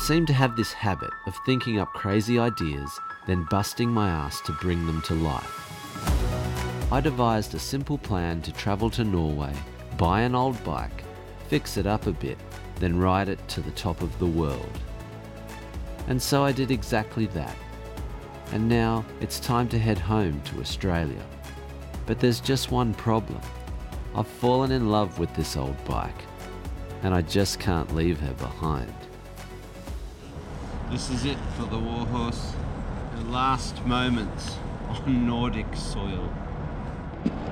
seem to have this habit of thinking up crazy ideas, then busting my ass to bring them to life. I devised a simple plan to travel to Norway, buy an old bike, fix it up a bit, then ride it to the top of the world. And so I did exactly that. And now it's time to head home to Australia. But there's just one problem. I've fallen in love with this old bike, and I just can't leave her behind. This is it for the Warhorse. The last moments on Nordic soil.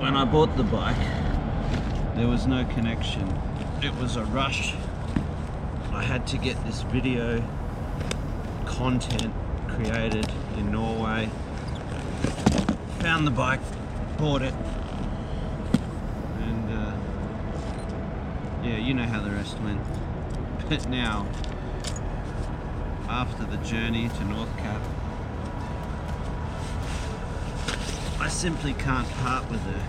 When I bought the bike, there was no connection. It was a rush. I had to get this video content created in Norway. Found the bike, bought it, and yeah, you know how the rest went. But now, after the journey to North Cap, I simply can't part with her.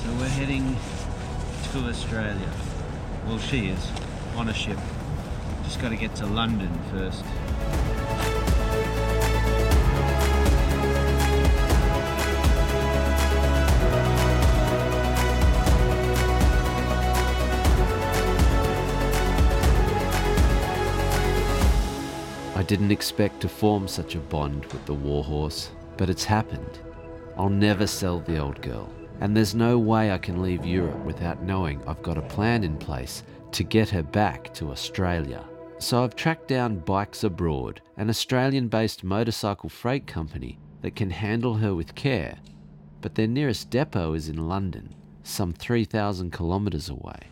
So we're heading to Australia. Well, she is, on a ship. Just got to get to London first. I didn't expect to form such a bond with the Warhorse, but it's happened. I'll never sell the old girl, and there's no way I can leave Europe without knowing I've got a plan in place to get her back to Australia. So I've tracked down Bikes Abroad, an Australian-based motorcycle freight company that can handle her with care, but their nearest depot is in London, some 3,000 kilometres away.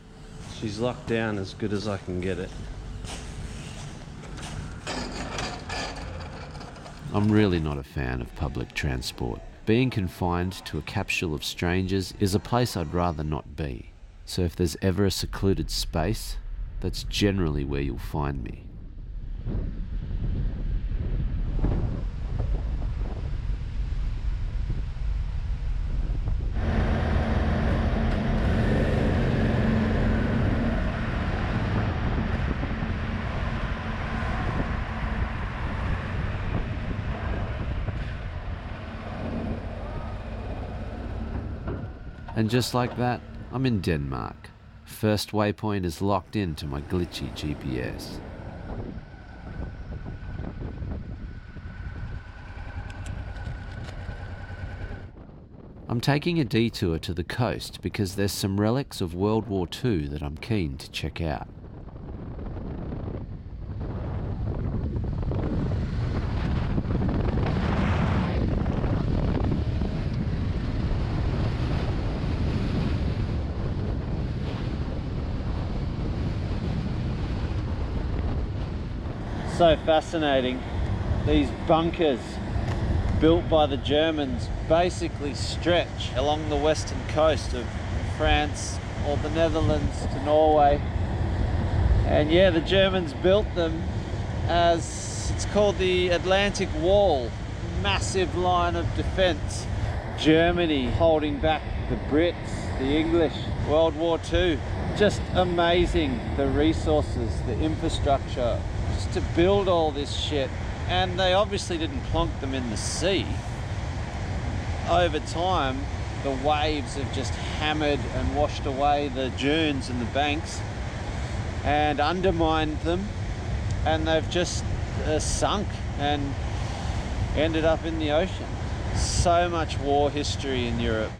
She's locked down as good as I can get it. I'm really not a fan of public transport. Being confined to a capsule of strangers is a place I'd rather not be. So if there's ever a secluded space, that's generally where you'll find me. And just like that, I'm in Denmark. First waypoint is locked into my glitchy GPS. I'm taking a detour to the coast because there's some relics of World War II that I'm keen to check out. So fascinating. These bunkers built by the Germans basically stretch along the western coast of France or the Netherlands to Norway. And yeah, the Germans built them as, it's called the Atlantic Wall, massive line of defense. Germany holding back the Brits, the English, World War II. Just amazing, the resources, the infrastructure, just to build all this shit. And they obviously didn't plonk them in the sea. Over time, the waves have just hammered and washed away the dunes and the banks and undermined them, and they've just sunk and ended up in the ocean. So much war history in Europe.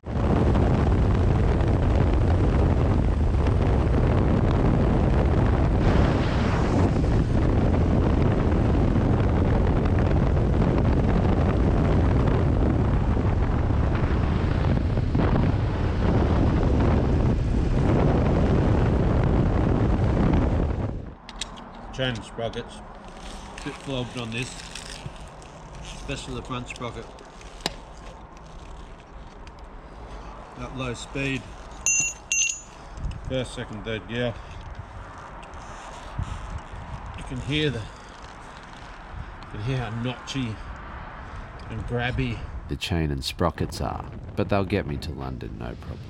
Chain sprockets, a bit flogged on this, especially the front sprocket. At low speed, first, second, third gear, you can hear how notchy and grabby the chain and sprockets are, but they'll get me to London, no problem.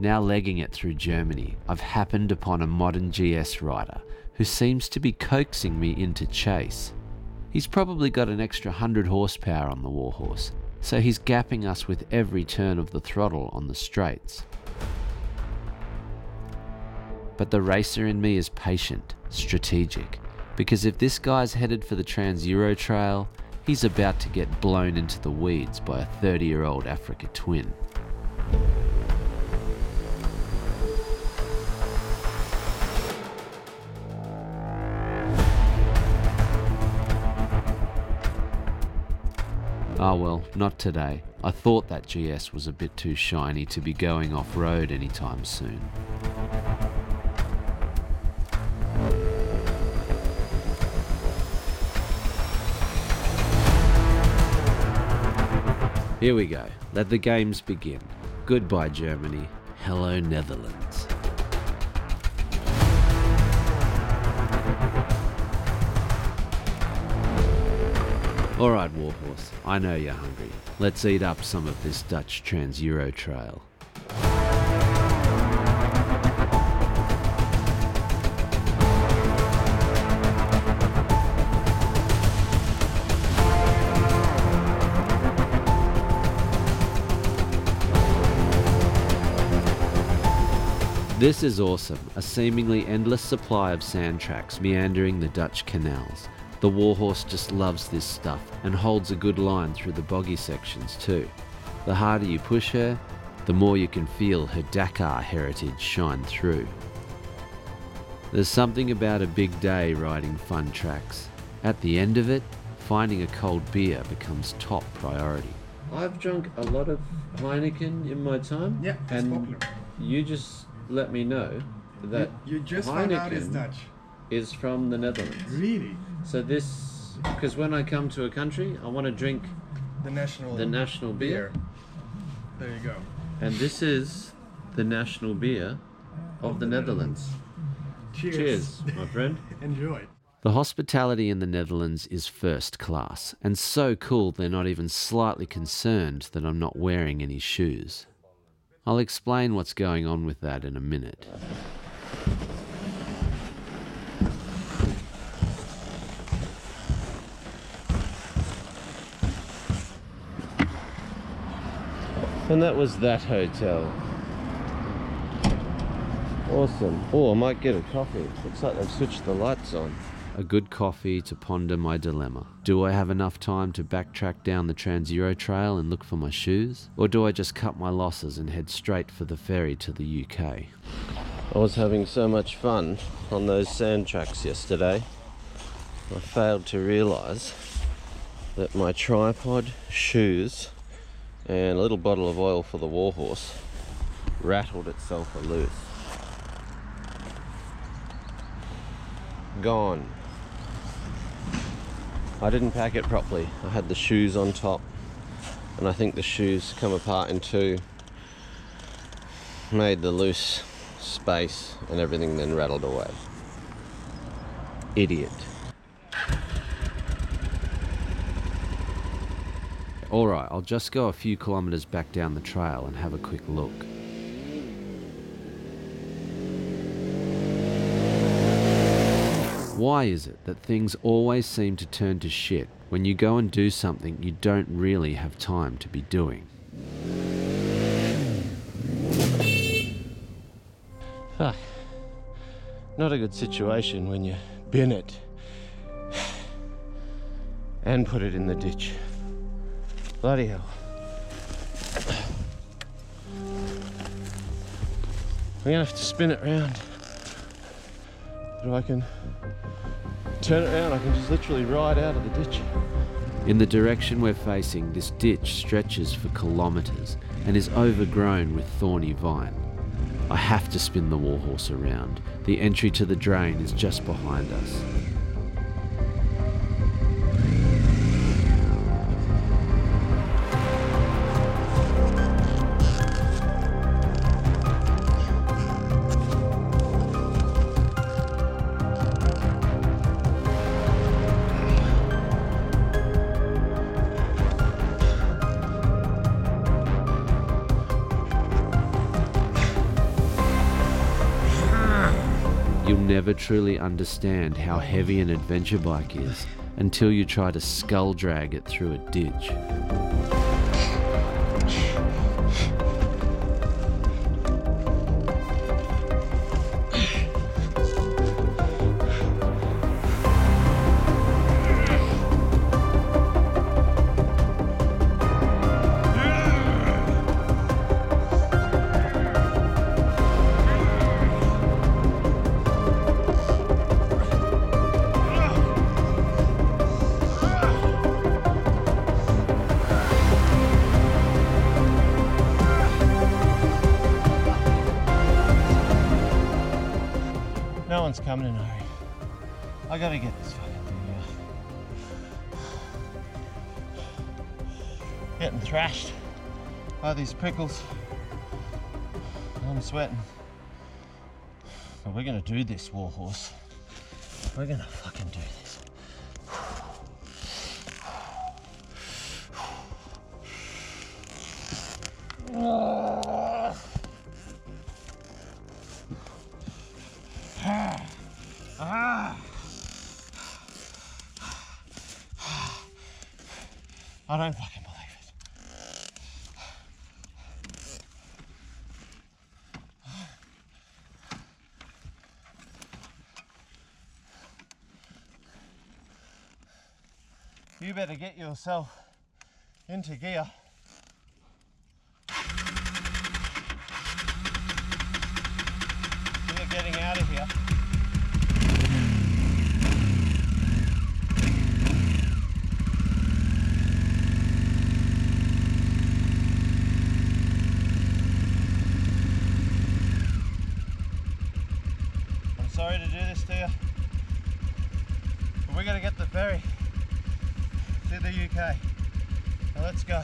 Now legging it through Germany, I've happened upon a modern GS rider who seems to be coaxing me into chase. He's probably got an extra 100 horsepower on the Warhorse, so he's gapping us with every turn of the throttle on the straights. But the racer in me is patient, strategic, because if this guy's headed for the Trans-Euro Trail, he's about to get blown into the weeds by a 30-year-old Africa twin. Ah well, not today. I thought that GS was a bit too shiny to be going off-road anytime soon. Here we go. Let the games begin. Goodbye Germany. Hello Netherlands. Alright Warhorse, I know you're hungry. Let's eat up some of this Dutch Trans-Euro Trail. This is awesome, a seemingly endless supply of sand tracks meandering the Dutch canals. The Warhorse just loves this stuff and holds a good line through the boggy sections too. The harder you push her, the more you can feel her Dakar heritage shine through. There's something about a big day riding fun tracks. At the end of it, finding a cold beer becomes top priority. I've drunk a lot of Heineken in my time. Yeah, it's popular. You just let me know that you just found out it's Dutch. Is from the Netherlands. Really? So this, because when I come to a country, I want to drink the national beer. There you go. And this is the national beer of the Netherlands. Cheers. Cheers, my friend. Enjoy. The hospitality in the Netherlands is first class, and so cool they're not even slightly concerned that I'm not wearing any shoes. I'll explain what's going on with that in a minute. And that was that hotel. Awesome. Oh, I might get a coffee. Looks like they've switched the lights on. A good coffee to ponder my dilemma. Do I have enough time to backtrack down the Trans-Euro Trail and look for my shoes? Or do I just cut my losses and head straight for the ferry to the UK? I was having so much fun on those sand tracks yesterday. I failed to realise that my tripod, shoes, and a little bottle of oil for the Warhorse rattled itself loose. Gone. I didn't pack it properly. I had the shoes on top, and I think the shoes come apart in two, made the loose space, and everything then rattled away. Idiot. Alright, I'll just go a few kilometres back down the trail and have a quick look. Why is it that things always seem to turn to shit when you go and do something you don't really have time to be doing? Not a good situation when you bin it and put it in the ditch. Bloody hell. I'm gonna have to spin it round. But I can turn it around, I can just literally ride out of the ditch. In the direction we're facing, this ditch stretches for kilometres and is overgrown with thorny vine. I have to spin the Warhorse around. The entry to the drain is just behind us. You'll never truly understand how heavy an adventure bike is until you try to skull drag it through a ditch. No one's coming in a hurry. I gotta get this fucking thing out. Getting thrashed by these prickles. I'm sweating. But we're gonna do this, Warhorse. We're gonna fucking do this. I don't fucking believe it. You better get yourself into gear. You're getting out of here. Sorry to do this to you, but we're going to get the ferry to the UK. Now let's go.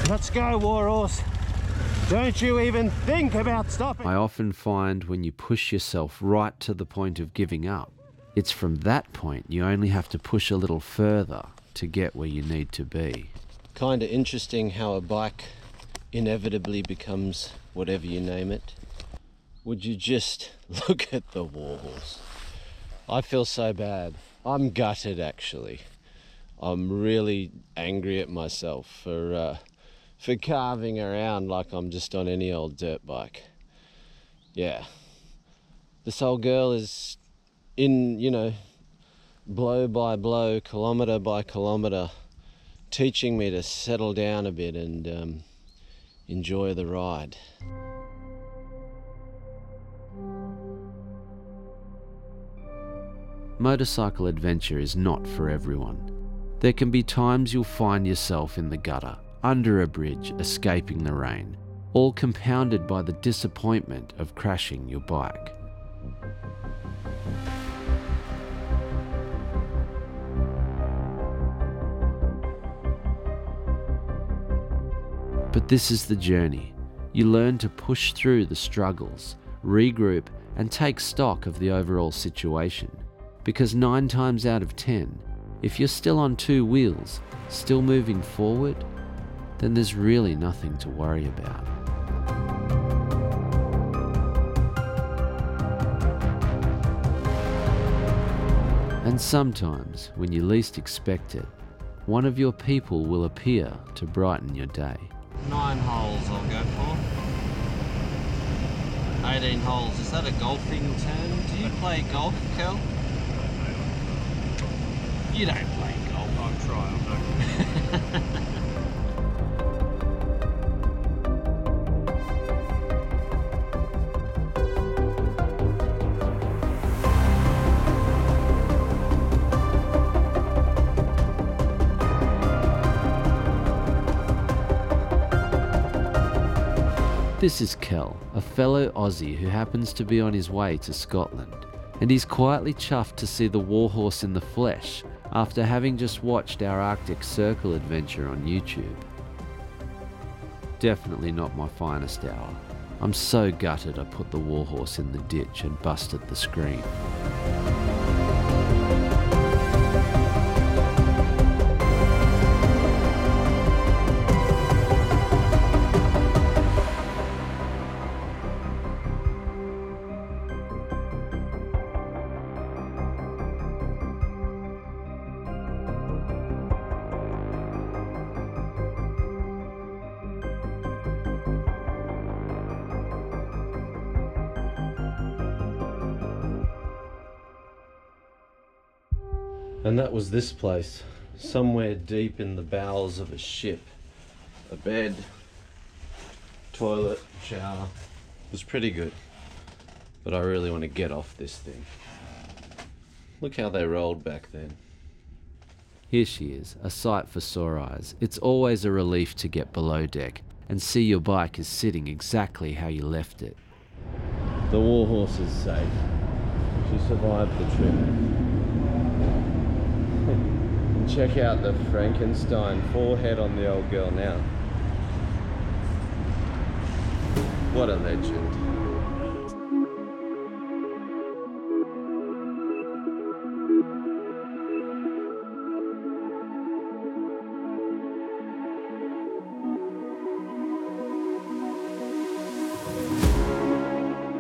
Let's go, Warhorse. Don't you even think about stopping. I often find when you push yourself right to the point of giving up, it's from that point you only have to push a little further to get where you need to be. Kind of interesting how a bike inevitably becomes whatever you name it. Would you just look at the Warhorse? I feel so bad. I'm gutted, actually. I'm really angry at myself for carving around like I'm just on any old dirt bike. Yeah. This old girl is in, blow by blow, kilometre by kilometre, teaching me to settle down a bit and enjoy the ride. Motorcycle adventure is not for everyone. There can be times you'll find yourself in the gutter, under a bridge, escaping the rain, all compounded by the disappointment of crashing your bike. But this is the journey. You learn to push through the struggles, regroup, and take stock of the overall situation. Because 9 times out of 10, if you're still on 2 wheels, still moving forward, then there's really nothing to worry about. And sometimes, when you least expect it, one of your people will appear to brighten your day. 9 holes I'll go for. 18 holes. Is that a golfing term? Do you play golf, Kel? You don't play golf. I'll try, I'm not. This is Kel, a fellow Aussie who happens to be on his way to Scotland, and he's quietly chuffed to see the Warhorse in the flesh after having just watched our Arctic Circle adventure on YouTube. definitely not my finest hour. I'm so gutted I put the Warhorse in the ditch and busted the screen. And that was this place, somewhere deep in the bowels of a ship. A bed, toilet, shower. It was pretty good, but I really want to get off this thing. Look how they rolled back then. Here she is, a sight for sore eyes. It's always a relief to get below deck and see your bike is sitting exactly how you left it. The Warhorse is safe. She survived the trip. Check out the Frankenstein forehead on the old girl now. What a legend.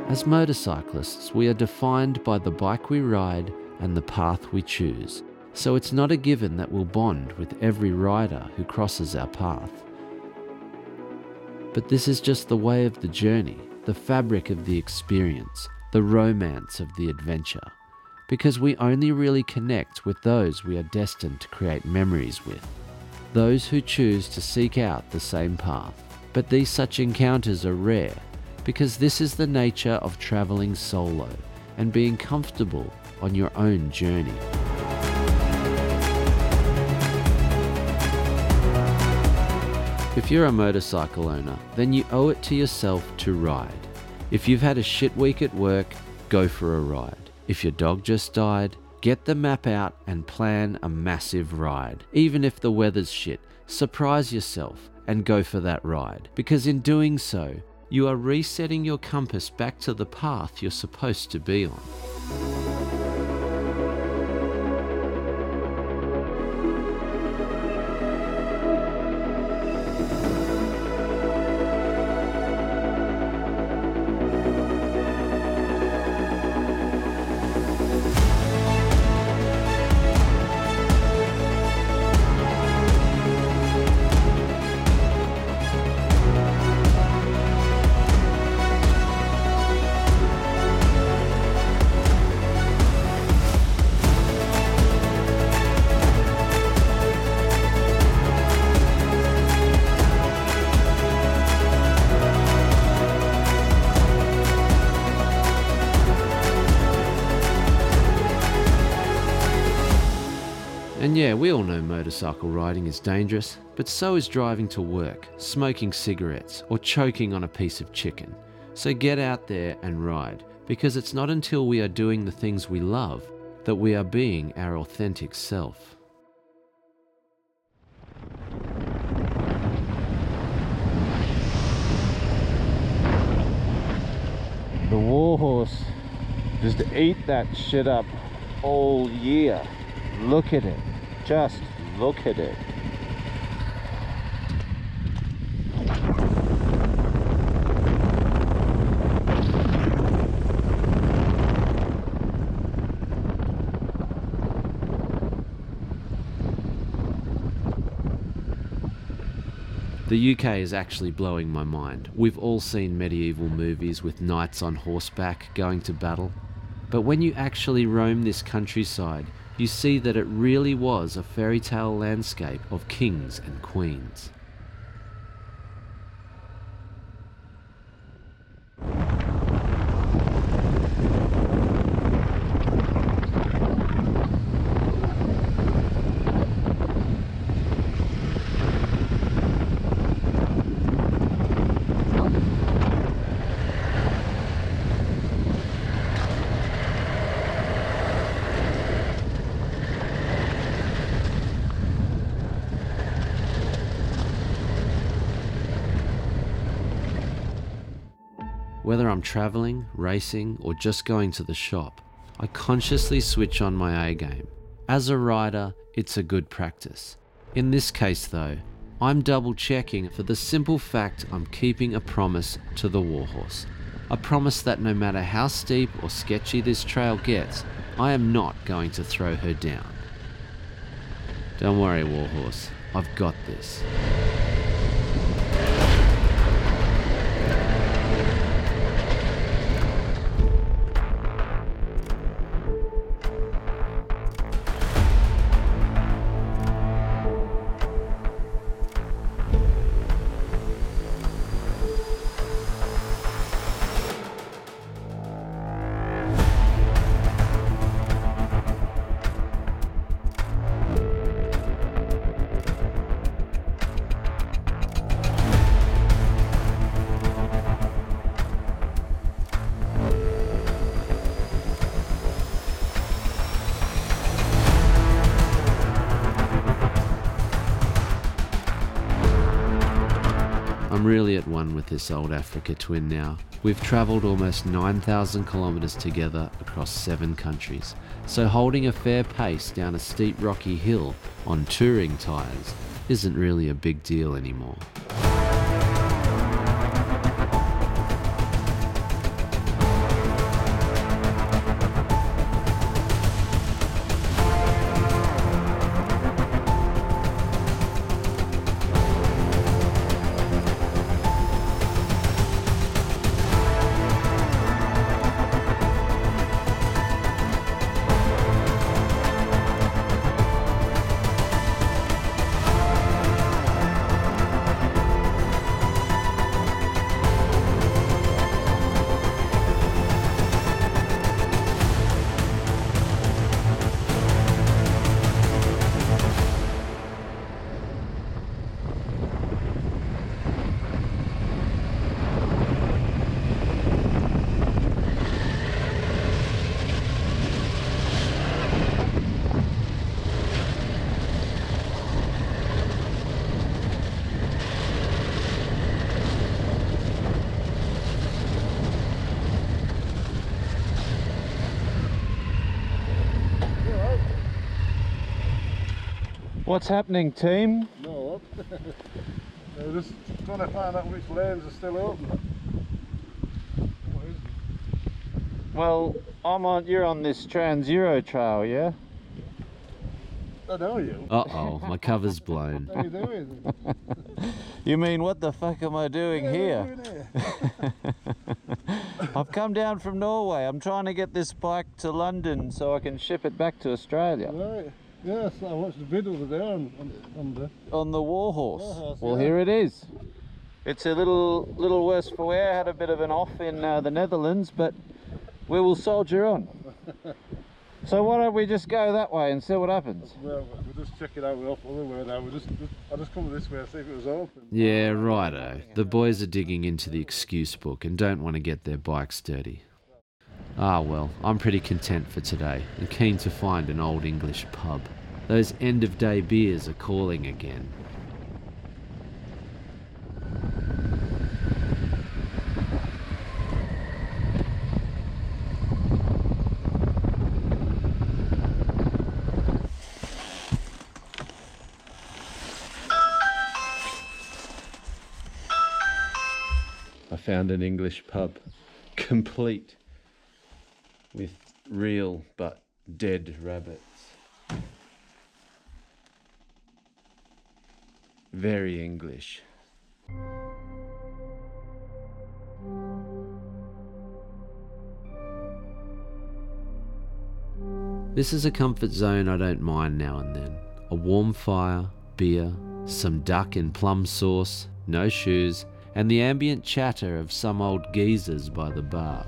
As motorcyclists, we are defined by the bike we ride and the path we choose. So it's not a given that we'll bond with every rider who crosses our path. But this is just the way of the journey, the fabric of the experience, the romance of the adventure. Because we only really connect with those we are destined to create memories with. Those who choose to seek out the same path. But these such encounters are rare, because this is the nature of traveling solo and being comfortable on your own journey. If you're a motorcycle owner, then you owe it to yourself to ride. If you've had a shit week at work, go for a ride. If your dog just died, get the map out and plan a massive ride. Even if the weather's shit, surprise yourself and go for that ride. Because in doing so, you are resetting your compass back to the path you're supposed to be on. And yeah, we all know motorcycle riding is dangerous, but so is driving to work, smoking cigarettes, or choking on a piece of chicken. So get out there and ride, because it's not until we are doing the things we love that we are being our authentic self. The Warhorse just ate that shit up all year. Look at it. Just look at it. The UK is actually blowing my mind. We've all seen medieval movies with knights on horseback going to battle. But when you actually roam this countryside, you see that it really was a fairy tale landscape of kings and queens. Whether I'm travelling, racing, or just going to the shop, I consciously switch on my A game. As a rider, it's a good practice. In this case though, I'm double checking for the simple fact I'm keeping a promise to the Warhorse. A promise that no matter how steep or sketchy this trail gets, I am not going to throw her down. Don't worry, Warhorse, I've got this. I'm really at one with this old Africa twin now. We've travelled almost 9,000 kilometres together across 7 countries, so holding a fair pace down a steep rocky hill on touring tyres isn't really a big deal anymore. What's happening, team? No, we're just trying to find out which lanes are still open. Well, you're on this Trans-Euro trail, yeah? I know you. Uh-oh, my cover's blown. How you doing? You mean, what the fuck am I doing What are here? you doing here? I've come down from Norway. I'm trying to get this bike to London so I can ship it back to Australia. Right. Yes, I watched the video today On the Warhorse. Warhorse, Well, yeah. here it is. It's a little worse for wear. Had a bit of an off in the Netherlands, but we will soldier on. So why don't we just go that way and see what happens? Well, we're just checking out the other way now. I just come this way and see if it was open. Yeah, righto. The boys are digging into the excuse book and don't want to get their bikes dirty. Ah well, I'm pretty content for today and keen to find an old English pub. Those end of day beers are calling again. I found an English pub, complete with real but dead rabbits. Very English. This is a comfort zone I don't mind now and then. A warm fire, beer, some duck and plum sauce, no shoes, and the ambient chatter of some old geezers by the bar.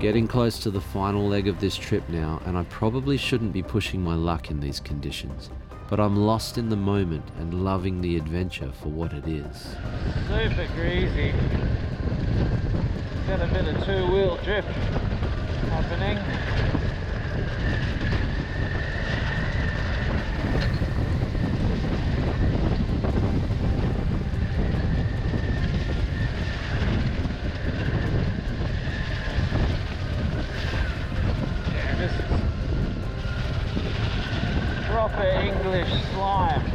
Getting close to the final leg of this trip now, and I probably shouldn't be pushing my luck in these conditions, but I'm lost in the moment and loving the adventure for what it is. Super greasy. Got a bit of two-wheel drift happening. Yeah, this is proper English slime.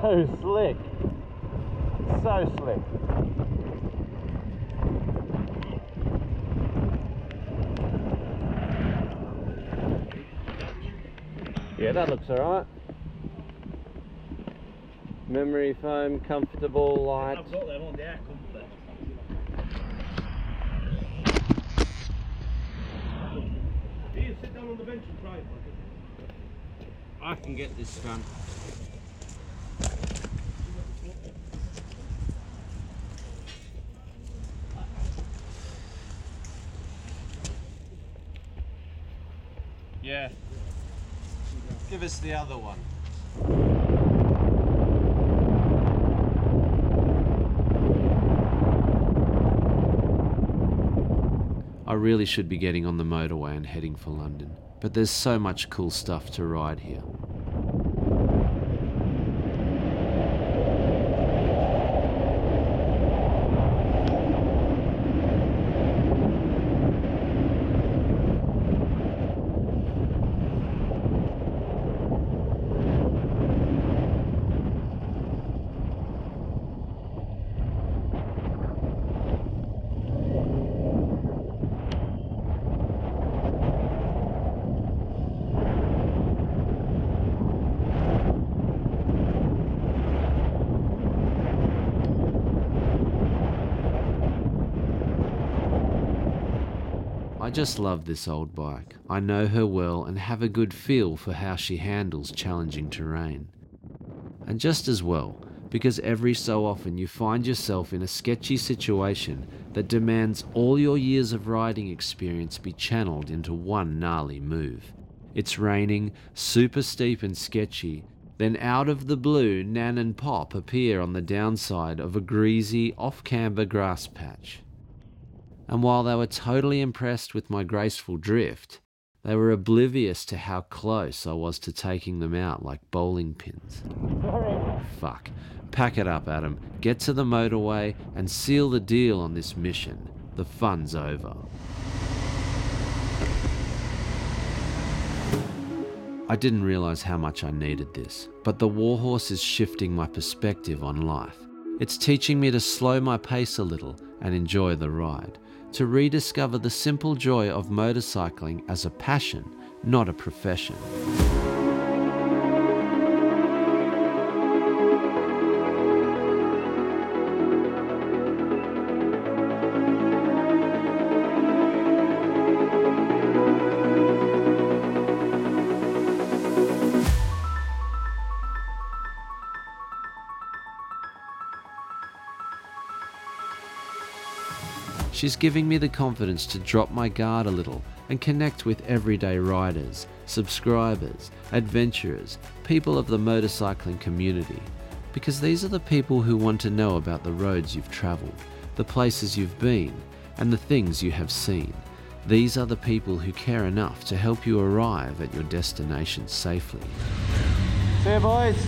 So slick, so slick. Yeah, that looks alright. Memory foam, comfortable, light. I've got them on the air comfort. Ian, sit down on the bench and try it. I can get this done. Yeah. Give us the other one. I really should be getting on the motorway and heading for London, but there's so much cool stuff to ride here. I just love this old bike. I know her well and have a good feel for how she handles challenging terrain. And just as well, because every so often you find yourself in a sketchy situation that demands all your years of riding experience be channeled into one gnarly move. It's raining, super steep and sketchy, then out of the blue Nan and Pop appear on the downside of a greasy, off-camber grass patch. And while they were totally impressed with my graceful drift, they were oblivious to how close I was to taking them out like bowling pins. Fuck. Pack it up, Adam. Get to the motorway and seal the deal on this mission. The fun's over. I didn't realise how much I needed this, but the Warhorse is shifting my perspective on life. It's teaching me to slow my pace a little and enjoy the ride, to rediscover the simple joy of motorcycling as a passion, not a profession. She's giving me the confidence to drop my guard a little and connect with everyday riders, subscribers, adventurers, people of the motorcycling community. Because these are the people who want to know about the roads you've travelled, the places you've been, and the things you have seen. These are the people who care enough to help you arrive at your destination safely. See you, boys.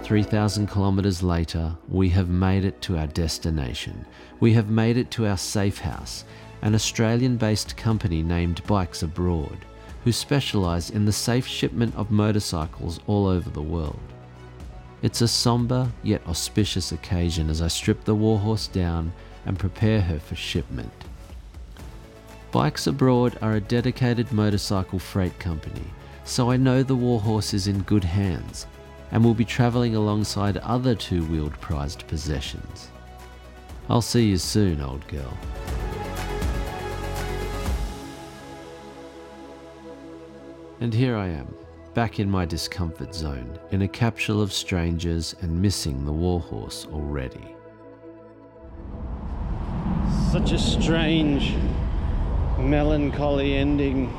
3,000 kilometres later, we have made it to our destination. We have made it to our safe house, an Australian-based company named Bikes Abroad, who specialise in the safe shipment of motorcycles all over the world. It's a somber yet auspicious occasion as I strip the Warhorse down and prepare her for shipment. Bikes Abroad are a dedicated motorcycle freight company, so I know the Warhorse is in good hands and will be travelling alongside other two-wheeled prized possessions. I'll see you soon, old girl. And here I am, back in my discomfort zone, in a capsule of strangers and missing the Warhorse already. Such a strange, melancholy ending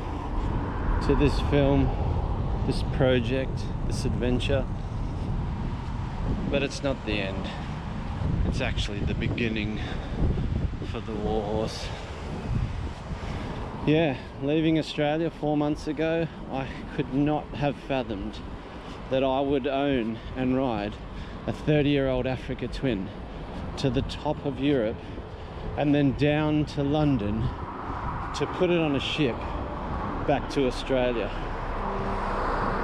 to this film, this project, this adventure. But it's not the end. It's actually the beginning for the Warhorse. Yeah, leaving Australia 4 months ago, I could not have fathomed that I would own and ride a 30-year-old Africa Twin to the top of Europe and then down to London to put it on a ship back to Australia.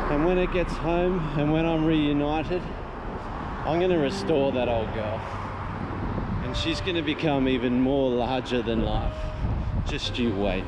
And when it gets home and when I'm reunited, I'm going to restore that old girl. And she's going to become even more larger than life. Just you wait.